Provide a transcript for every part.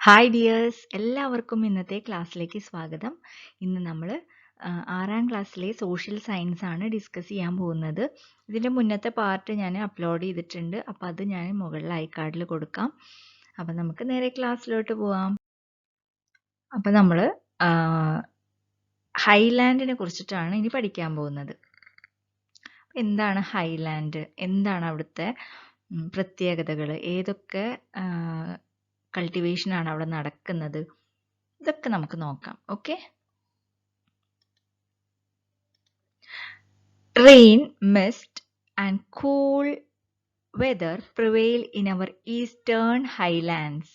Hi dears, എല്ലാവർക്കും ഇന്നത്തെ ക്ലാസ്സിലേക്ക് സ്വാഗതം. ഇന്ന് നമ്മൾ 6ാം ക്ലാസ്സിലെ സോഷ്യൽ സയൻസ് ആണ് ഡിസ്കസ് ചെയ്യാൻ പോകുന്നത്. ഇതിൻ്റെ മുന്നത്തെ പാർട്ട് ഞാൻ അപ്ലോഡ് ചെയ്തിട്ടുണ്ട്, അപ്പോൾ അത് ഞാൻ മുകളിൽ ഐക്കാർഡിൽ കൊടുക്കാം. അപ്പോൾ നമുക്ക് നേരെ ക്ലാസ്സിലോട്ട് പോവാം. അപ്പോൾ നമ്മൾ ഹൈലാൻഡിനെ കുറിച്ചിട്ടാണ് ഇനി പഠിക്കാൻ പോകുന്നത്. എന്താണ് ഹൈലാൻഡ്, എന്താണ് അവിടുത്തെ പ്രത്യേകതകൾ, ഏതൊക്കെ കൾട്ടിവേഷൻ ആണ് അവിടെ നടക്കുന്നത്, ഇതൊക്കെ നമുക്ക് നോക്കാം. Okay. Rain, mist and cool weather prevail in our eastern highlands.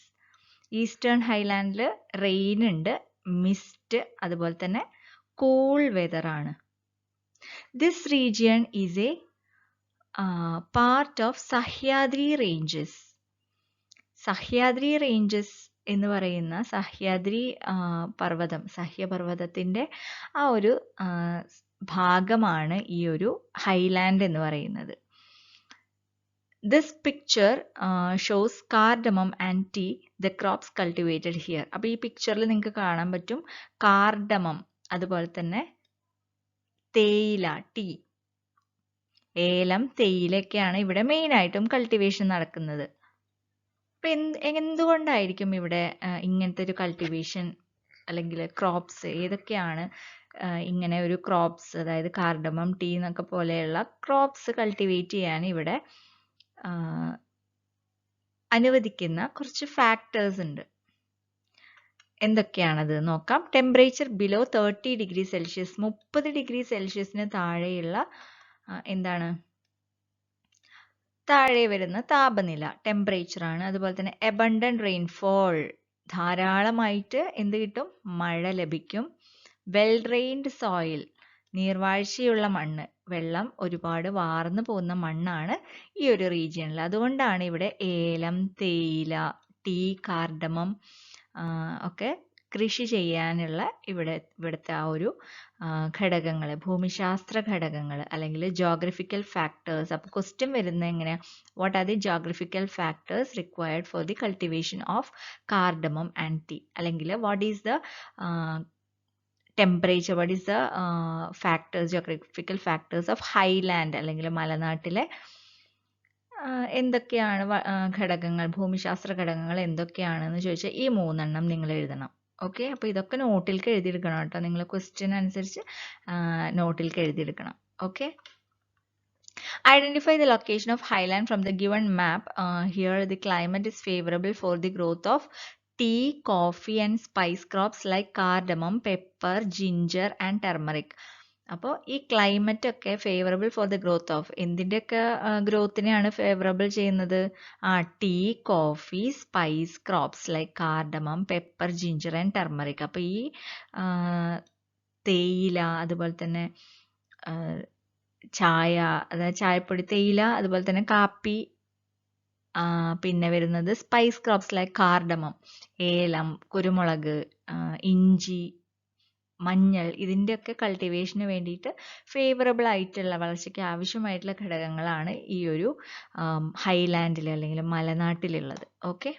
Eastern ഹൈലാൻഡിൽ റെയിൻ ഉണ്ട്, മിസ്റ്റ്, അതുപോലെ തന്നെ കൂൾ വെതർ ആണ്. This region is a part of Sahyadri ranges. Sahyadri ranges എന്ന് പറയുന്ന സഹ്യാദ്രി പർവ്വതം, സഹ്യപർവ്വതത്തിൻ്റെ ആ ഒരു ഭാഗമാണ് ഈ ഒരു ഹൈലാൻഡ് എന്ന് പറയുന്നത്. This picture shows cardamom and tea, the crops cultivated here. അപ്പോൾ ഈ പിക്ചറിൽ നിങ്ങൾക്ക് കാണാൻ പറ്റും കാർഡമം, അതുപോലെ തന്നെ തേയില, ടീ, ഏലം, തേയിലയൊക്കെയാണ് ഇവിടെ മെയിനായിട്ടും കൾട്ടിവേഷൻ നടക്കുന്നത്. അപ്പം എന്തുകൊണ്ടായിരിക്കും ഇവിടെ ഇങ്ങനത്തെ ഒരു കൾട്ടിവേഷൻ അല്ലെങ്കിൽ ക്രോപ്സ്, ഏതൊക്കെയാണ് ഇങ്ങനെ ഒരു ക്രോപ്സ്, അതായത് കാർഡമം, ടീ എന്നൊക്കെ പോലെയുള്ള ക്രോപ്സ് കൾട്ടിവേറ്റ് ചെയ്യാൻ ഇവിടെ അനുവദിക്കുന്ന കുറച്ച് ഫാക്ടേഴ്സ് ഉണ്ട്. എന്തൊക്കെയാണത് നോക്കാം. Temperature below 30 degree Celsius, 30 degree സെൽഷ്യസിന് താഴെയുള്ള എന്താണ് താഴെ വരുന്ന താപനില, ടെമ്പറേച്ചർ ആണ്. അതുപോലെ തന്നെ എബണ്ടന്റ് റെയിൻഫോൾ, ധാരാളമായിട്ട് എന്ത് കിട്ടും, മഴ ലഭിക്കും. വെൽ ഡ്രെയിൻഡ് സോയിൽ, നീർവാഴ്ചയുള്ള മണ്ണ്, വെള്ളം ഒരുപാട് വാർന്നു പോകുന്ന മണ്ണാണ് ഈ ഒരു റീജിയനിൽ. അതുകൊണ്ടാണ് ഇവിടെ ഏലം, തേയില, ടീ, കാർഡമം ഒക്കെ കൃഷി ചെയ്യാനുള്ള ഇവിടുത്തെ ആ ഒരു ഘടകങ്ങൾ, ഭൂമിശാസ്ത്ര ഘടകങ്ങൾ അല്ലെങ്കിൽ ജോഗ്രഫിക്കൽ ഫാക്ടേഴ്സ്. അപ്പോൾ ക്വസ്റ്റ്യൻ വരുന്നത് എങ്ങനെയാ, what are the geographical factors required for the cultivation of cardamom and tea, അല്ലെങ്കിൽ what is the temperature, what is the factors, geographical factors of highland അല്ലെങ്കിൽ മലനാട്ടിലെ എന്തൊക്കെയാണ് ഘടകങ്ങൾ, ഭൂമിശാസ്ത്ര ഘടകങ്ങൾ എന്തൊക്കെയാണെന്ന് ചോദിച്ചാൽ ഈ 3 എണ്ണം നിങ്ങൾ എഴുതണം. ഓക്കെ. അപ്പോൾ ഇതൊക്കെ നോട്ടിലേക്ക് എഴുതിയെടുക്കണം കേട്ടോ, നിങ്ങൾ ക്വസ്റ്റ്യൻ അനുസരിച്ച് നോട്ടിലേക്ക് എഴുതിയെടുക്കണം. Okay. Identify the location of highland from the given map. Here the climate is favorable for the growth of tea, coffee and spice crops like cardamom, pepper, ginger and turmeric. അപ്പോൾ ഈ climate ഒക്കെ favourable for the growth of, എന്തിൻ്റെയൊക്കെ ഗ്രോത്തിനെയാണ് favourable ചെയ്യുന്നത്, tea, coffee, spice crops like cardamom, pepper, ginger and turmeric. അപ്പോൾ ഈ തേയില, അതുപോലെ തന്നെ ചായ, അതായത് ചായപ്പൊടി, തേയില, അതുപോലെ തന്നെ കാപ്പി, പിന്നെ വരുന്നത് സ്പൈസ് ക്രോപ്സ് ലൈക്ക് കാർഡമം, ഏലം, കുരുമുളക്, ഇഞ്ചി, മഞ്ഞൾ, ഇതിൻ്റെയൊക്കെ കൾട്ടിവേഷന് വേണ്ടിയിട്ട് ഫേവറബിൾ ആയിട്ടുള്ള, വളർച്ചയ്ക്ക് ആവശ്യമായിട്ടുള്ള ഘടകങ്ങളാണ് ഈ ഒരു ഹൈലാൻഡിൽ അല്ലെങ്കിൽ മലനാട്ടിലുള്ളത്. ഓക്കെ.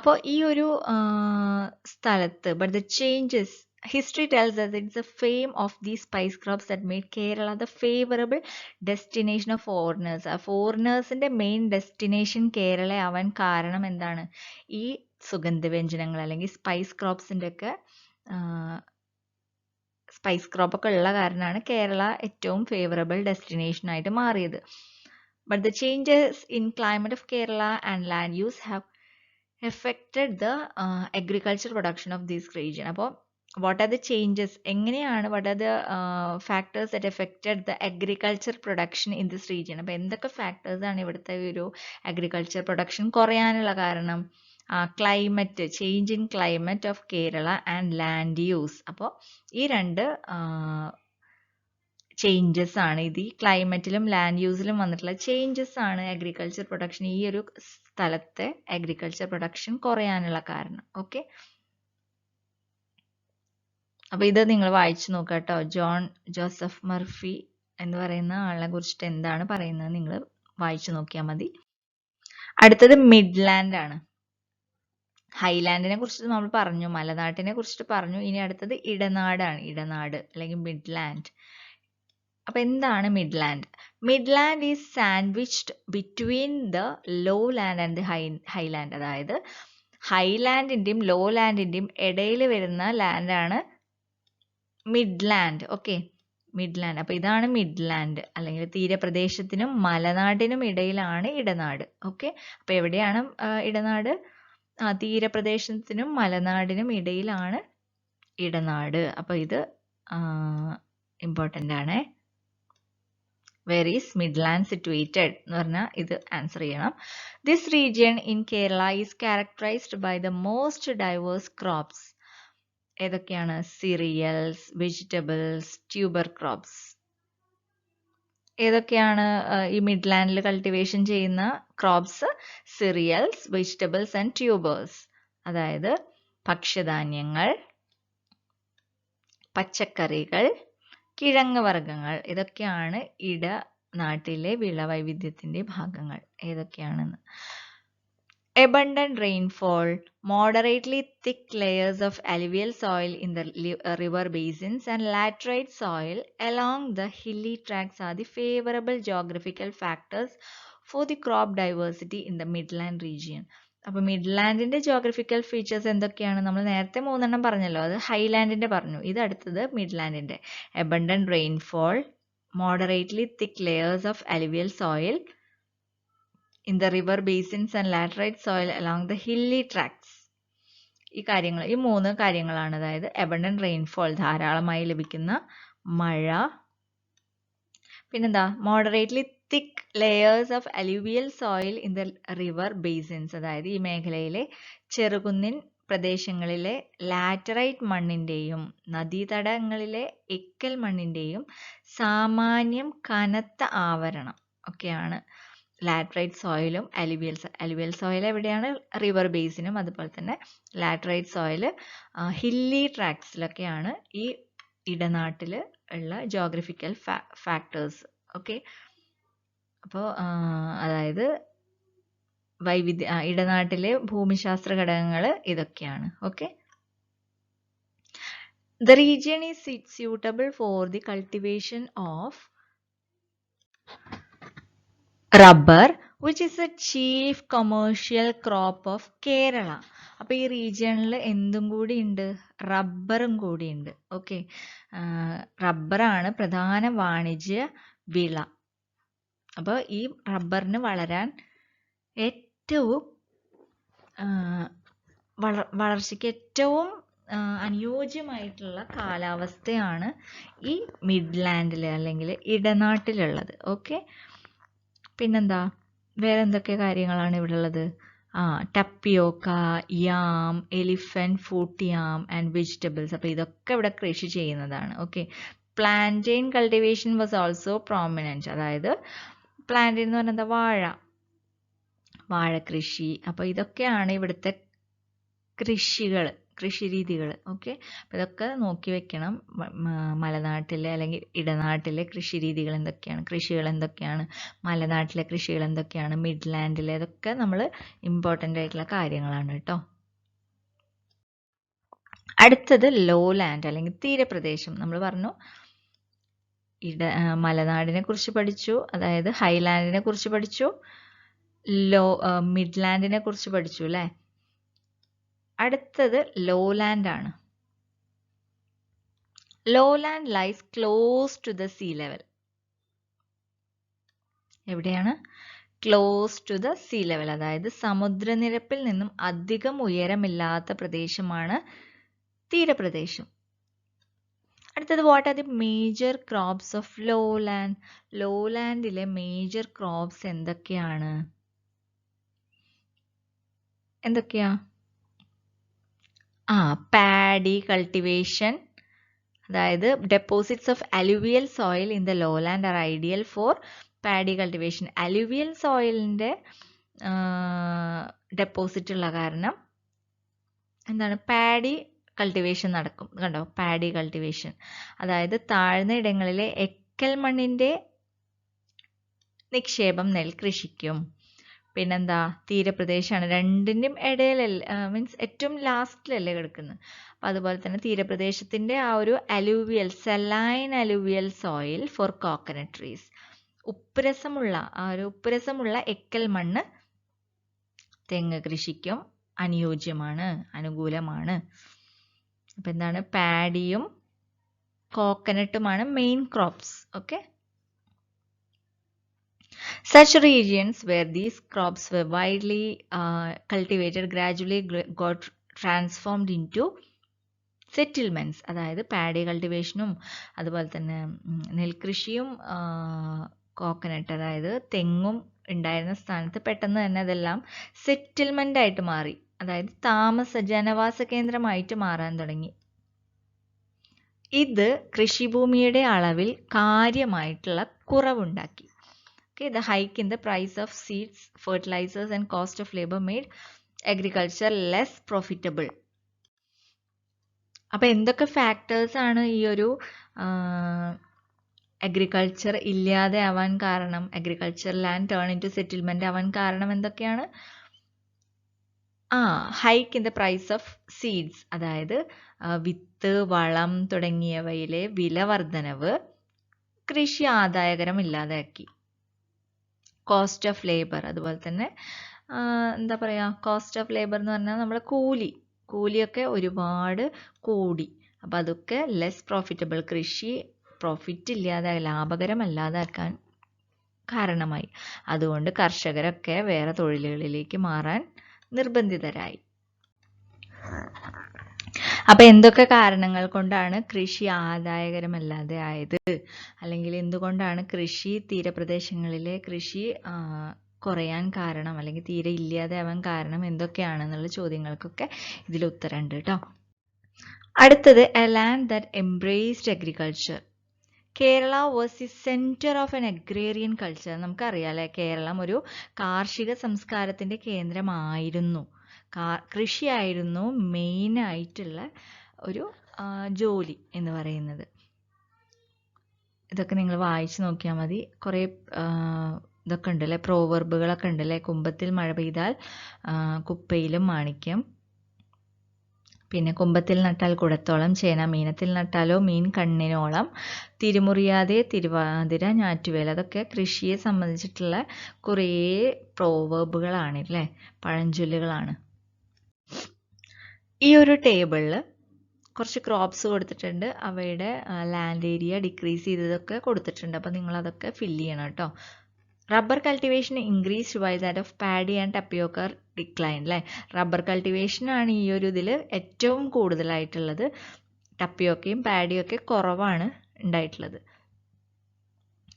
അപ്പോൾ ഈ ഒരു സ്ഥലത്ത്, but the changes, history tells us it's the fame of these spice crops that made Kerala the favorable destination of foreigners. ആ ഫോറിനേഴ്സിന്റെ മെയിൻ ഡെസ്റ്റിനേഷൻ കേരള ആവാൻ കാരണം എന്താണ്, ഈ സുഗന്ധവ്യഞ്ജനങ്ങൾ അല്ലെങ്കിൽ സ്പൈസ് ക്രോപ്സിൻ്റെ ഒക്കെ സ്പൈസ് ക്രോപ്പ് ഒക്കെ ഉള്ള കാരണമാണ് കേരള ഏറ്റവും ഫേവറബിൾ ഡെസ്റ്റിനേഷൻ ആയിട്ട് മാറിയത്. But the changes in climate of Kerala and land use have affected the agriculture production of this region. അപ്പോൾ what are the changes, എങ്ങനെയാണ്, what are the factors that affected the agriculture production in this region. അപ്പോൾ എന്തൊക്കെ factors ആണ് ഇവിടുത്തെ ഒരു agriculture production കുറയാനുള്ള കാരണം, climate, change in climate of Kerala and land use. അപ്പോൾ ഈ രണ്ട് ചേഞ്ചസ് ആണ്, ഇത് ഈ ക്ലൈമറ്റിലും ലാൻഡ് യൂസിലും വന്നിട്ടുള്ള ചേഞ്ചസ് ആണ് അഗ്രികൾച്ചർ പ്രൊഡക്ഷൻ, ഈ ഒരു സ്ഥലത്തെ അഗ്രികൾച്ചർ പ്രൊഡക്ഷൻ കുറയാനുള്ള കാരണം. ഓക്കെ. അപ്പോൾ ഇത് നിങ്ങൾ വായിച്ചു നോക്കുക കേട്ടോ. ജോൺ ജോസഫ് മർഫി എന്ന് പറയുന്ന ആളിനെ കുറിച്ചിട്ട് എന്താണ് പറയുന്നത് നിങ്ങൾ വായിച്ചു നോക്കിയാൽ മതി. അടുത്തത് മിഡ്ലാൻഡ് ആണ്. ഹൈലാൻഡിനെ കുറിച്ച് നമ്മൾ പറഞ്ഞു, മലനാട്ടിനെ കുറിച്ചിട്ട് പറഞ്ഞു. ഇനി അടുത്തത് ഇടനാടാണ്. ഇടനാട് അല്ലെങ്കിൽ മിഡ്ലാൻഡ്. അപ്പൊ എന്താണ് midland? Midland is sandwiched between the low land and the highland. അതായത് ഹൈലാൻഡിന്റെയും ലോ ലാൻഡിന്റെയും ഇടയിൽ വരുന്ന ലാൻഡാണ് മിഡ്ലാൻഡ്. Okay, Midland. അപ്പൊ ഇതാണ് മിഡ്ലാൻഡ്, അല്ലെങ്കിൽ തീരപ്രദേശത്തിനും മലനാടിനും ഇടയിലാണ് ഇടനാട്. ഓക്കെ, അപ്പൊ എവിടെയാണ് ഇടനാട്? തീരപ്രദേശത്തിനും മലനാടിനും ഇടയിലാണ് ഇടനാട്. അപ്പൊ ഇത് ഇമ്പോർട്ടൻ്റ് ആണ്. Where is Midland situated എന്ന് പറഞ്ഞാൽ ഇത് ആൻസർ ചെയ്യണം. This region in Kerala is characterized by the most diverse crops. ഏതൊക്കെയാണ്? cereals, vegetables, tuber crops. ഏതൊക്കെയാണ് ഈ മിഡ്ലാൻഡിൽ കൾട്ടിവേഷൻ ചെയ്യുന്ന crops? cereals, vegetables and tubers. അതായത് ഭക്ഷ്യധാന്യങ്ങൾ, പച്ചക്കറികൾ, കിഴങ്ങ് വർഗ്ഗങ്ങൾ. ഇതൊക്കെയാണ് ഇടനാട്ടിലെ വിളവൈവിധ്യത്തിന്റെ ഭാഗങ്ങൾ. ഏതൊക്കെയാണെന്ന്: abundant rainfall, moderately thick layers of alluvial soil in the river basins and laterite soil along the hilly tracts are the favorable geographical factors for the crop diversity in the midland region. അപ്പൊ മിഡ്ലാൻഡിന്റെ geographical features എന്തൊക്കെയാണ്? നമ്മൾ നേരത്തെ 3 എണ്ണം പറഞ്ഞല്ലോ, അത് ഹൈലാൻഡിന്റെ പറഞ്ഞു. ഇത് അടുത്തത് മിഡ്ലാൻഡിന്റെ. abundant rainfall, moderately thick layers of alluvial soil in the river basins and laterite soil along the hilly tracts. ഈ 3 കാര്യങ്ങളാണ്. അതായത് abundant rainfall, ധാരാളമായി ലഭിക്കുന്ന മഴ. പിന്നെന്താ? moderately thick layers of alluvial soil in the river basins. അതായത് ഈ മേഖലയിലെ ചെറുകുന്നിൻ പ്രദേശങ്ങളിലെ ലാറ്ററൈറ്റ് മണ്ണിന്റെയും നദീതടങ്ങളിലെ എക്കൽ മണ്ണിന്റെയും സാമാന്യം കനത്ത ആവരണം ഒക്കെയാണ് ലാറ്ററൈറ്റ് സോയിലും അലുവിയൽ സോയിൽ എവിടെയാണ്? റിവർ ബേസിനും. അതുപോലെ തന്നെ ലാറ്ററൈറ്റ് സോയിൽ ഹില്ലി ട്രാക്ട്സിലൊക്കെയാണ് ഈ ഇടനാട്ടിൽ ഉള്ള ജോഗ്രഫിക്കൽ ഫാക്ടേഴ്സ്. ഓക്കെ, അപ്പോൾ അതായത് ഇടനാട്ടിലെ ഭൂമിശാസ്ത്ര ഘടകങ്ങൾ ഇതൊക്കെയാണ്. Okay, the region is suitable for the cultivation of rubber, which is a chief commercial crop of Kerala. അപ്പോൾ ഈ റീജിയണിൽ എന്തും കൂടി ഉണ്ട്? റബ്ബറും കൂടി ഉണ്ട്. ഓക്കെ, റബ്ബറാണ് പ്രധാന വാണിജ്യ വിള. അപ്പോൾ ഈ റബ്ബറിന് വളരാൻ ഏറ്റവും വളർച്ചയ്ക്ക് ഏറ്റവും അനുയോജ്യമായിട്ടുള്ള കാലാവസ്ഥയാണ് ഈ മിഡ്ലാൻഡിൽ അല്ലെങ്കിൽ ഇടനാട്ടിലുള്ളത്. ഓക്കെ, പിന്നെന്താ? വേറെ എന്തൊക്കെ കാര്യങ്ങളാണ് ഇവിടെ ഉള്ളത്? ടപ്പിയോക്ക, യാം, elephant food yam and vegetables. അപ്പോൾ ഇതൊക്കെ ഇവിടെ കൃഷി ചെയ്യുന്നതാണ്. Okay, plantain cultivation was also prominent. അതായത് പ്ലാന്റെയിൻ എന്ന് പറഞ്ഞാൽ എന്താ? വാഴ കൃഷി. അപ്പോൾ ഇതൊക്കെയാണ് ഇവിടുത്തെ കൃഷിരീതികൾ. ഓക്കെ, അപ്പോൾ ഇതൊക്കെ നോക്കി വെക്കണം. മലനാട്ടിലെ അല്ലെങ്കിൽ ഇടനാട്ടിലെ കൃഷിരീതികൾ എന്തൊക്കെയാണ്, കൃഷികൾ എന്തൊക്കെയാണ്, മലനാട്ടിലെ കൃഷികൾ എന്തൊക്കെയാണ്, മിഡ്ലാൻഡിലെ, ഇതൊക്കെ നമ്മൾ ഇമ്പോർട്ടൻ്റ് ആയിട്ടുള്ള കാര്യങ്ങളാണ് കേട്ടോ. അടുത്തത് ലോ ലാൻഡ് അല്ലെങ്കിൽ തീരപ്രദേശം. നമ്മൾ പറഞ്ഞു മലനാടിനെ കുറിച്ച് പഠിച്ചു, അതായത് ഹൈലാൻഡിനെ കുറിച്ച് പഠിച്ചു, മിഡ്ലാൻഡിനെ കുറിച്ച് പഠിച്ചു അല്ലേ. അടുത്തത് ലോലാൻഡ് ആണ്. Lowland lies close to the sea level. എവിടെയാണ്? Close to the sea level, അതായത് സമുദ്രനിരപ്പിൽ നിന്നും അധികം ഉയരമില്ലാത്ത പ്രദേശമാണ് തീരപ്രദേശം. അടുത്തത് what are the major crops of lowland? ലോലാൻഡിലെ മേജർ ക്രോപ്സ് എന്തൊക്കെയാണ്? Paddy cultivation. അതായത് deposits of alluvial soil in the lowland are ideal for paddy cultivation. അലുവിയൽ സോയിലിൻ്റെ ഡെപ്പോസിറ്റ് ഉള്ള കാരണം എന്താണ്? പാഡി കൾട്ടിവേഷൻ നടക്കും. കണ്ടോ, പാഡി കൾട്ടിവേഷൻ. അതായത് താഴ്ന്ന ഇടങ്ങളിലെ എക്കൽ മണ്ണിൻ്റെ നിക്ഷേപം നെൽകൃഷിക്കും. പിന്നെന്താ തീരപ്രദേശമാണ്, രണ്ടിൻ്റെയും ഇടയിലല്ല, മീൻസ് ഏറ്റവും ലാസ്റ്റിലല്ലേ കിടക്കുന്നത്. അപ്പം അതുപോലെ തന്നെ തീരപ്രദേശത്തിൻ്റെ ആ ഒരു alluvial saline alluvial soil for coconut trees, ഉപ്പുരസമുള്ള എക്കൽ മണ്ണ് തെങ്ങ് കൃഷിക്കും അനുയോജ്യമാണ്, അനുകൂലമാണ്. അപ്പം എന്താണ്, പാഡിയും കോക്കനട്ടുമാണ് main crops. Okay, such regions where these crops were widely cultivated gradually got transformed into settlements. അതായത് പാഡി കൾട്ടിവേഷനും അതുപോലെ തന്നെ നെൽകൃഷിയും കോക്കനട്ട് അതായത് തെങ്ങും ഉണ്ടായിരുന്ന സ്ഥാനത്ത് പെട്ടെന്ന് തന്നെ അതെല്ലാം സെറ്റിൽമെൻ്റ് ആയിട്ട് മാറി, അതായത് ജനവാസ കേന്ദ്രമായിട്ട് മാറാൻ തുടങ്ങി. ഇത് കൃഷിഭൂമിയുടെ അളവിൽ കാര്യമായിട്ടുള്ള കുറവുണ്ടാക്കി. Okay, the hike in the price of seeds, fertilizers and cost of labor made agriculture less profitable. അപ്പോൾ എന്തൊക്കെ ഫാക്ടേഴ്സ് ആണ് ഈ ഒരു അഗ്രികൾച്ചർ ഇല്ലാതെ ആവാൻ കാരണം, agriculture land turn in to settlement ആവാൻ കാരണം എന്തൊക്കെയാണ്? Hike in the price of seeds, അതായത് വിത്ത്, വളം തുടങ്ങിയവയിലെ വില വർധനവ് കൃഷി ആദായകരമില്ലാതാക്കി. കോസ്റ്റ് ഓഫ് ലേബർ, അതുപോലെ തന്നെ എന്താ പറയുക, കോസ്റ്റ് ഓഫ് ലേബർ എന്ന് പറഞ്ഞാൽ നമ്മൾ കൂലിയൊക്കെ ഒരുപാട് കൂടി. അപ്പം അതൊക്കെ ലെസ് പ്രോഫിറ്റബിൾ, കൃഷി പ്രോഫിറ്റ് ഇല്ലാതെ ലാഭകരമല്ലാതാക്കാൻ കാരണമായി. അതുകൊണ്ട് കർഷകരൊക്കെ വേറെ തൊഴിലുകളിലേക്ക് മാറാൻ നിർബന്ധിതരായി. അപ്പം എന്തൊക്കെ കാരണങ്ങൾ കൊണ്ടാണ് കൃഷി ആദായകരമല്ലാതെ ആയത്, അല്ലെങ്കിൽ എന്തുകൊണ്ടാണ് തീരപ്രദേശങ്ങളിലെ കൃഷി കുറയാൻ കാരണം, അല്ലെങ്കിൽ തീരെ ഇല്ലാതെ ആവാൻ കാരണം എന്തൊക്കെയാണെന്നുള്ള ചോദ്യങ്ങൾക്കൊക്കെ ഇതിൽ ഉത്തരമുണ്ട് കേട്ടോ. അടുത്തത്, a land that embraced agriculture. Kerala was the centre of an agrarian culture. നമുക്കറിയാലേ, കേരളം ഒരു കാർഷിക സംസ്കാരത്തിന്റെ കേന്ദ്രമായിരുന്നു. കൃഷിയായിരുന്നു മെയിൻ ആയിട്ടുള്ള ഒരു ജോലി എന്ന് പറയുന്നത്. ഇതൊക്കെ നിങ്ങൾ വായിച്ചു നോക്കിയാൽ മതി. കുറേ ഇതൊക്കെ ഉണ്ടല്ലേ, പ്രോവർബുകളൊക്കെ ഉണ്ടല്ലേ. കുംഭത്തിൽ മഴ പെയ്താൽ കുപ്പയിലും മാണിക്യം, പിന്നെ കുംഭത്തിൽ നട്ടാൽ കുടത്തോളം ചേന, മീനത്തിൽ നട്ടാലോ മീൻ കണ്ണിനോളം, തിരുമുറിയാതെ തിരുവാതിര ഞാറ്റുവേല. അതൊക്കെ കൃഷിയെ സംബന്ധിച്ചിട്ടുള്ള കുറേ പ്രോവർബുകളാണ് അല്ലേ, പഴഞ്ചൊല്ലുകളാണ്. ഈ ഒരു ടേബിളിൽ കുറച്ച് ക്രോപ്സ് കൊടുത്തിട്ടുണ്ട്, അവയുടെ ലാൻഡ് ഏരിയ ഡിക്രീസ് ചെയ്തതൊക്കെ കൊടുത്തിട്ടുണ്ട്. അപ്പോൾ നിങ്ങളതൊക്കെ ഫില്ല് ചെയ്യണം കേട്ടോ. Rubber cultivation increased why that of paddy and tapioca decline അല്ലേ. റബ്ബർ കൾട്ടിവേഷനാണ് ഈ ഒരു ഇതിൽ ഏറ്റവും കൂടുതലായിട്ടുള്ളത്. ടപ്പിയോക്കയും പാഡിയും ഒക്കെ കുറവാണ് ഉണ്ടായിട്ടുള്ളത്.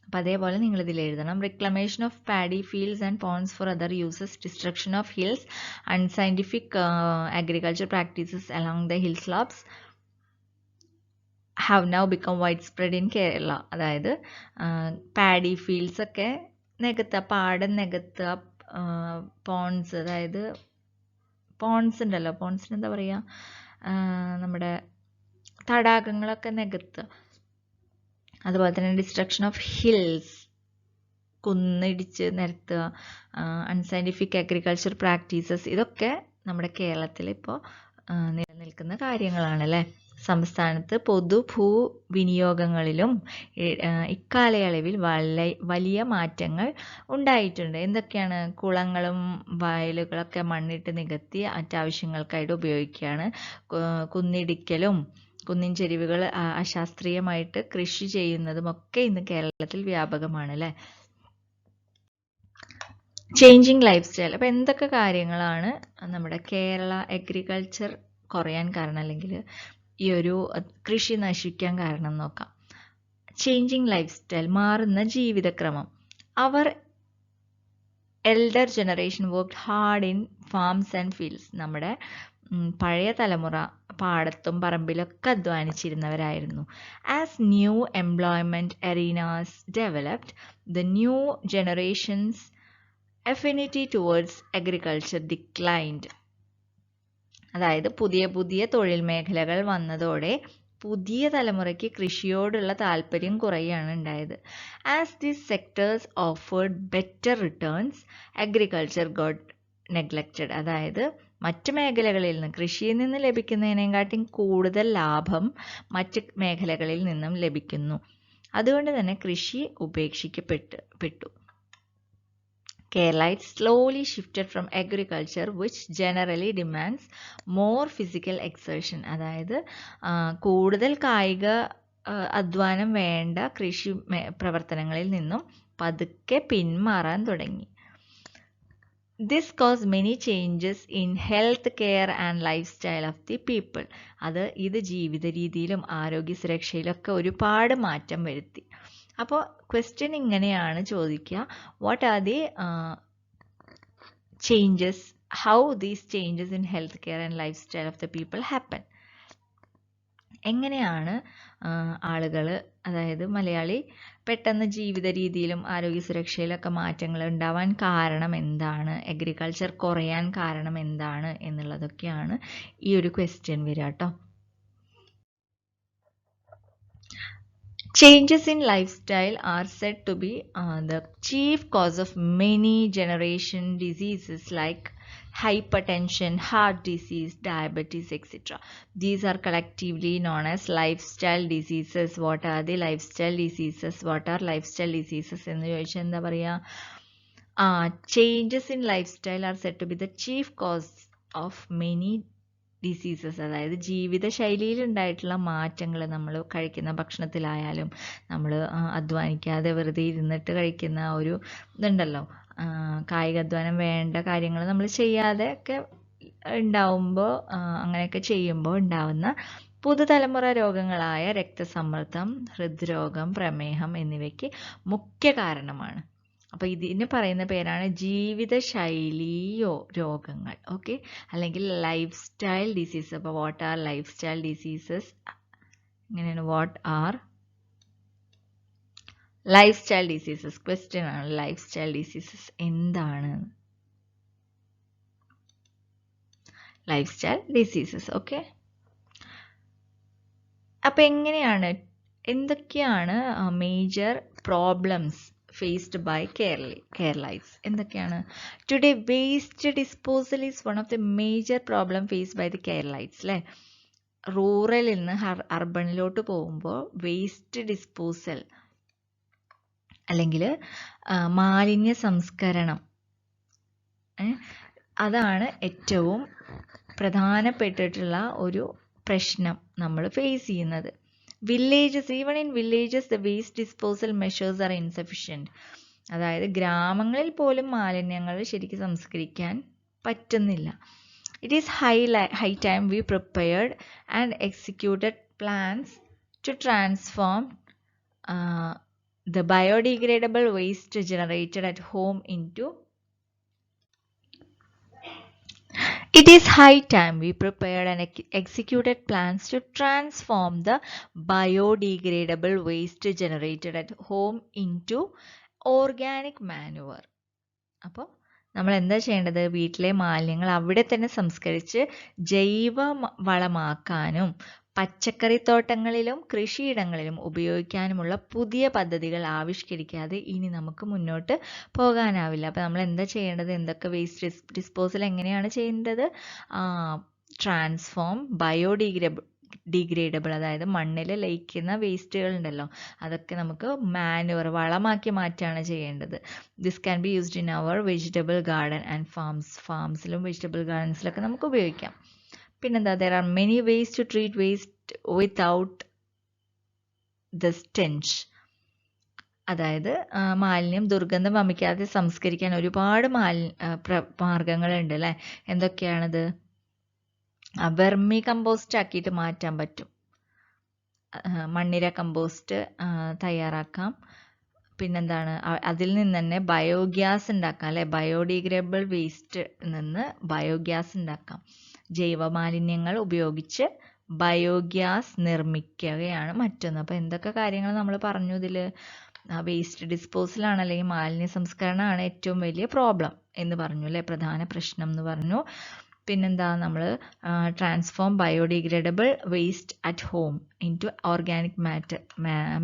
അപ്പം അതേപോലെ നിങ്ങൾ ഇതിൽ എഴുതണം. Reclamation of paddy fields and ponds for other uses, destruction of hills, unscientific agriculture practices along the hill slopes have now become wide spread in Kerala. അതായത് പാഡി ഫീൽഡ്സ് ഒക്കെ നികത്തുക, പാടം നികത്തുക, പോൺസ്, അതായത് പോൺസ് ഉണ്ടല്ലോ, പോൺസിന് എന്താ പറയുക, നമ്മുടെ തടാകങ്ങളൊക്കെ നികത്തുക. അതുപോലെ തന്നെ ഡിസ്ട്രക്ഷൻ ഓഫ് ഹിൽസ്, കുന്നിടിച്ച് നിരത്തുക, അൺസയൻറ്റിഫിക് അഗ്രികൾച്ചർ പ്രാക്ടീസസ്, ഇതൊക്കെ നമ്മുടെ കേരളത്തിൽ ഇപ്പോൾ നിലനിൽക്കുന്ന കാര്യങ്ങളാണല്ലേ. സംസ്ഥാനത്ത് പൊതുഭൂവിനിയോഗങ്ങളിലും ഇക്കാലയളവിൽ വലിയ മാറ്റങ്ങൾ ഉണ്ടായിട്ടുണ്ട്. എന്തൊക്കെയാണ്? കുളങ്ങളും വയലുകളൊക്കെ മണ്ണിട്ട് നികത്തി മറ്റാവശ്യങ്ങൾക്കായിട്ട് ഉപയോഗിക്കുകയാണ്. കുന്നിടിക്കലും കുന്നിൻ ചെരിവുകൾ അശാസ്ത്രീയമായിട്ട് കൃഷി ചെയ്യുന്നതുമൊക്കെ ഇന്ന് കേരളത്തിൽ വ്യാപകമാണ് അല്ലേ. Changing life style. അപ്പോൾ എന്തൊക്കെ കാര്യങ്ങളാണ് നമ്മുടെ കേരള അഗ്രികൾച്ചർ കുറയാൻ കാരണം, അല്ലെങ്കിൽ ഈ ഒരു കൃഷി നശിക്കാൻ കാരണം നോക്കാം. ചേഞ്ചിങ് ലൈഫ് സ്റ്റൈൽ, മാറുന്ന ജീവിതക്രമം. Our elder generation worked hard in farms and fields. നമ്മുടെ പഴയ തലമുറ പാടത്തും പറമ്പിലൊക്കെ അധ്വാനിച്ചിരുന്നവരായിരുന്നു. As new employment arenas developed, the new generations affinity towards agriculture declined. അതായത് പുതിയ പുതിയ തൊഴിൽ മേഖലകൾ വന്നതോടെ പുതിയ തലമുറയ്ക്ക് കൃഷിയോടുള്ള താല്പര്യം കുറയാണ് ഉണ്ടായത്. As these sectors offered better returns, agriculture got neglected. അതായത് മറ്റ് മേഖലകളിൽ നിന്ന്, കൃഷിയിൽ നിന്ന് ലഭിക്കുന്നതിനെക്കാട്ടും കൂടുതൽ ലാഭം മറ്റ് മേഖലകളിൽ നിന്നും ലഭിക്കുന്നു. അതുകൊണ്ട് തന്നെ കൃഷി ഉപേക്ഷിക്കപ്പെട്ടു. Keralites slowly shifted from agriculture, which generally demands more physical exertion. അതായത് കൂടുതൽ കായിക അധ്വാനം വേണ്ട കൃഷി പ്രവർത്തനങ്ങളിൽ നിന്നും പതുക്കെ പിന്മാറാൻ തുടങ്ങി. This caused many changes in health care and lifestyle of the people. ഇത് ജീവിത രീതിയിലും ആരോഗ്യ സുരക്ഷയിലൊക്കെ ഒരുപാട് മാറ്റം വരുത്തി. അപ്പോൾ ക്വസ്റ്റ്യൻ ഇങ്ങനെയാണ് ചോദിക്കുക, what are the changes, how these changes in health care and life style of the people happen. എങ്ങനെയാണ് ആളുകൾ, അതായത് മലയാളി പെട്ടെന്ന് ജീവിത രീതിയിലും ആരോഗ്യ സുരക്ഷയിലൊക്കെ മാറ്റങ്ങൾ ഉണ്ടാവാൻ കാരണം എന്താണ്, അഗ്രികൾച്ചർ കുറയാൻ കാരണം എന്താണ് എന്നുള്ളതൊക്കെയാണ് ഈ ഒരു ക്വസ്റ്റ്യൻ വരിക കേട്ടോ. Changes in lifestyle are said to be the chief cause of many generation diseases like hypertension, heart disease, diabetes, etc. These are collectively known as lifestyle diseases. What are the lifestyle diseases? What are lifestyle diseases? എന്ന് ചോദിച്ചാൽ എന്താ പറയുക? Changes in lifestyle are said to be the chief cause of many diseases. അതായത് ജീവിതശൈലിയിൽ ഉണ്ടായിട്ടുള്ള മാറ്റങ്ങൾ, നമ്മൾ കഴിക്കുന്ന ഭക്ഷണത്തിലായാലും നമ്മൾ അധ്വാനിക്കാതെ വെറുതെ ഇരുന്നിട്ട് കഴിക്കുന്ന ഒരു ഇതുണ്ടല്ലോ, കായികാധ്വാനം വേണ്ട കാര്യങ്ങൾ നമ്മൾ ചെയ്യാതെ ഒക്കെ ഉണ്ടാവുമ്പോൾ, അങ്ങനെയൊക്കെ ചെയ്യുമ്പോൾ ഉണ്ടാവുന്ന പുതുതലമുറ രോഗങ്ങളായ രക്തസമ്മർദ്ദം, ഹൃദ്രോഗം, പ്രമേഹം എന്നിവയ്ക്ക് മുഖ്യ കാരണമാണ്. അപ്പോൾ ഇതിന് പറയുന്ന പേരാണ് ജീവിതശൈലിയോ രോഗങ്ങൾ. ഓക്കെ, അല്ലെങ്കിൽ ലൈഫ് സ്റ്റൈൽ ഡിസീസ്. അപ്പോൾ what are life style diseases? ഇങ്ങനെയാണ്, what are life style diseases? Question ആണ്, ലൈഫ് സ്റ്റൈൽ ഡിസീസസ് എന്താണ്? Life style diseases. ഓക്കെ, അപ്പോൾ എങ്ങനെയാണ്, എന്തൊക്കെയാണ് major problems faced by Keralites? എന്തൊക്കെയാണ്? Today waste disposal is one of the major problem faced by the Keralites. അല്ലേ, റൂറലിൽ നിന്ന് അർബണിലോട്ട് പോകുമ്പോൾ waste disposal അല്ലെങ്കിൽ മാലിന്യ സംസ്കരണം, അതാണ് ഏറ്റവും പ്രധാനപ്പെട്ടിട്ടുള്ള ഒരു പ്രശ്നം നമ്മൾ ഫേസ് ചെയ്യുന്നത്. Villages, even in villages, the waste disposal measures are insufficient. അതായത് ഗ്രാമങ്ങളിൽ പോലും മാലിന്യങ്ങൾ ശരിക്കും സംസ്കരിക്കാൻ പറ്റുന്നില്ല. It is high time we prepared and executed plans to transform the biodegradable waste generated at home into It is high time we prepared and executed plans to transform the biodegradable waste generated at home into organic manure. അപ്പോൾ നമ്മൾ എന്താ ചെയ്യേണ്ടത്? വീട്ടിലെ മാലിന്യങ്ങൾ അവിടെ തന്നെ സംസ്കരിച്ച് ജൈവ വളമാക്കാനും പച്ചക്കറിത്തോട്ടങ്ങളിലും കൃഷിയിടങ്ങളിലും ഉപയോഗിക്കാനുമുള്ള പുതിയ പദ്ധതികൾ ആവിഷ്കരിക്കാതെ ഇനി നമുക്ക് മുന്നോട്ട് പോകാനാവില്ല. അപ്പോൾ നമ്മൾ എന്താ ചെയ്യേണ്ടത്? എന്തൊക്കെ വേസ്റ്റ് ഡിസ്പോസൽ എങ്ങനെയാണ് ചെയ്യേണ്ടത്? ട്രാൻസ്ഫോം ബയോഡിഗ്രേഡബിൾ, അതായത് മണ്ണിൽ ലയിക്കുന്ന വേസ്റ്റുകൾ ഉണ്ടല്ലോ, അതൊക്കെ നമുക്ക് മാനുവർ, വളമാക്കി മാറ്റാണ് ചെയ്യേണ്ടത്. This can be used in our vegetable garden and ഫാംസിലും വെജിറ്റബിൾ ഗാർഡൻസിലൊക്കെ നമുക്ക് ഉപയോഗിക്കാം. പിന്നെന്താ, there are many ways to treat waste without the stench. അതായത് മാലിന്യം ദുർഗന്ധം വമിക്കാതെ സംസ്കരിക്കാൻ ഒരുപാട് മാർഗങ്ങളുണ്ട് അല്ലേ? എന്തൊക്കെയാണത്? വെർമി കമ്പോസ്റ്റ് ആക്കിയിട്ട് മാറ്റാൻ പറ്റും, മണ്ണിര കമ്പോസ്റ്റ് തയ്യാറാക്കാം. പിന്നെന്താണ്, അതിൽ നിന്ന് തന്നെ ബയോഗ്യാസ് ഉണ്ടാക്കാം അല്ലേ? ബയോഡിഗ്രേഡബിൾ വേസ്റ്റ് നിന്ന് ബയോഗ്യാസ് ഉണ്ടാക്കാം. ജൈവമാലിന്യങ്ങൾ ഉപയോഗിച്ച് ബയോഗ്യാസ് നിർമ്മിക്കുകയാണ് മറ്റൊന്ന്. അപ്പോൾ എന്തൊക്കെ കാര്യങ്ങൾ നമ്മൾ പറഞ്ഞു ഇതിൽ? വേസ്റ്റ് ഡിസ്പോസലാണ് അല്ലെങ്കിൽ മാലിന്യ സംസ്കരണമാണ് ഏറ്റവും വലിയ പ്രോബ്ലം എന്ന് പറഞ്ഞു അല്ലേ, പ്രധാന പ്രശ്നം എന്ന് പറഞ്ഞു. പിന്നെന്താ നമ്മൾ transform biodegradable waste at home into organic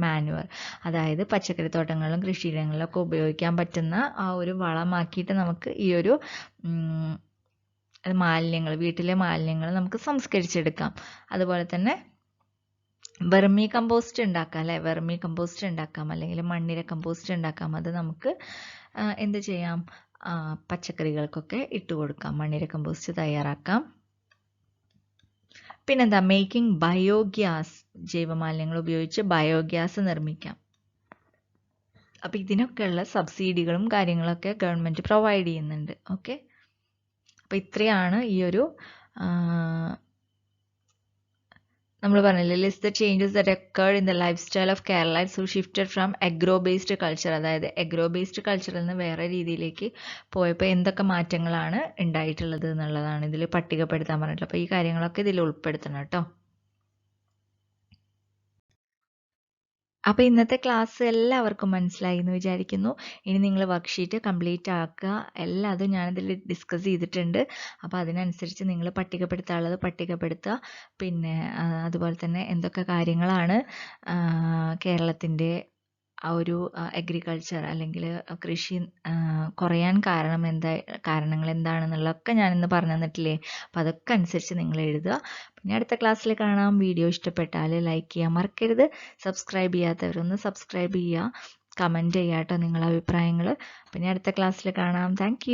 manoeuvre. അതായത് പച്ചക്കറിത്തോട്ടങ്ങളിലും കൃഷിയിടങ്ങളിലും ഒക്കെ ഉപയോഗിക്കാൻ പറ്റുന്ന ആ ഒരു വളമാക്കിയിട്ട് നമുക്ക് ഈ ഒരു മാലിന്യങ്ങൾ, വീട്ടിലെ മാലിന്യങ്ങൾ നമുക്ക് സംസ്കരിച്ചെടുക്കാം. അതുപോലെ തന്നെ വെർമി കമ്പോസ്റ്റ് ഉണ്ടാക്കാം അല്ലേ, വെർമി കമ്പോസ്റ്റ് ഉണ്ടാക്കാം, അല്ലെങ്കിൽ മണ്ണിര കമ്പോസ്റ്റ് ഉണ്ടാക്കാം. അത് നമുക്ക് എന്ത് ചെയ്യാം, പച്ചക്കറികൾക്കൊക്കെ ഇട്ട് കൊടുക്കാം, മണ്ണിര കമ്പോസ്റ്റ് തയ്യാറാക്കാം. പിന്നെന്താ, മേക്കിംഗ് ബയോഗ്യാസ്, ജൈവമാലിന്യങ്ങൾ ഉപയോഗിച്ച് ബയോഗ്യാസ് നിർമ്മിക്കാം. അപ്പം ഇതിനൊക്കെയുള്ള സബ്സിഡികളും കാര്യങ്ങളൊക്കെ ഗവൺമെൻറ് പ്രൊവൈഡ് ചെയ്യുന്നുണ്ട്. ഓക്കെ, അപ്പം ഇത്രയാണ് ഈ ഒരു നമ്മൾ പറഞ്ഞില്ലേ, list the changes that occurred in the lifestyle of Keralites who shifted from agro-based culture. അതായത് agro-based culture നിന്ന് വേറെ രീതിയിലേക്ക് പോയപ്പോൾ എന്തൊക്കെ മാറ്റങ്ങളാണ് ഉണ്ടായിട്ടുള്ളത് എന്നുള്ളതാണ് ഇതിൽ പട്ടികപ്പെടുത്താൻ പറഞ്ഞിട്ടുള്ളത്. അപ്പോൾ ഈ കാര്യങ്ങളൊക്കെ ഇതിൽ ഉൾപ്പെടുത്തണം കേട്ടോ. അപ്പോൾ ഇന്നത്തെ ക്ലാസ് എല്ലാവർക്കും മനസ്സിലായി എന്ന് വിചാരിക്കുന്നു. ഇനി നിങ്ങൾ വർക്ക്ഷീറ്റ് കംപ്ലീറ്റ് ആക്കുക. എല്ലാതും ഞാനിതിൽ ഡിസ്കസ് ചെയ്തിട്ടുണ്ട്. അപ്പോൾ അതിനനുസരിച്ച് നിങ്ങൾ പട്ടികപ്പെടുത്താനുള്ളത് പട്ടികപ്പെടുത്തുക. പിന്നെ അതുപോലെ തന്നെ എന്തൊക്കെ കാര്യങ്ങളാണ് കേരളത്തിൻ്റെ ആ ഒരു അഗ്രികൾച്ചർ അല്ലെങ്കിൽ കൃഷി കുറയാൻ കാരണങ്ങൾ എന്താണെന്നുള്ളതൊക്കെ ഞാനിന്ന് പറഞ്ഞു തന്നിട്ടില്ലേ. അപ്പോൾ അതൊക്കെ അനുസരിച്ച് നിങ്ങൾ എഴുതുക. പിന്നെ അടുത്ത ക്ലാസ്സിൽ കാണാം. വീഡിയോ ഇഷ്ടപ്പെട്ടാൽ ലൈക്ക് ചെയ്യാൻ മറക്കരുത്. സബ്സ്ക്രൈബ് ചെയ്യാത്തവരൊന്ന് സബ്സ്ക്രൈബ് ചെയ്യുക, കമൻറ്റ് ചെയ്യുക കേട്ടോ നിങ്ങളുടെ അഭിപ്രായങ്ങൾ. പിന്നെ അടുത്ത ക്ലാസ്സിൽ കാണാം. താങ്ക്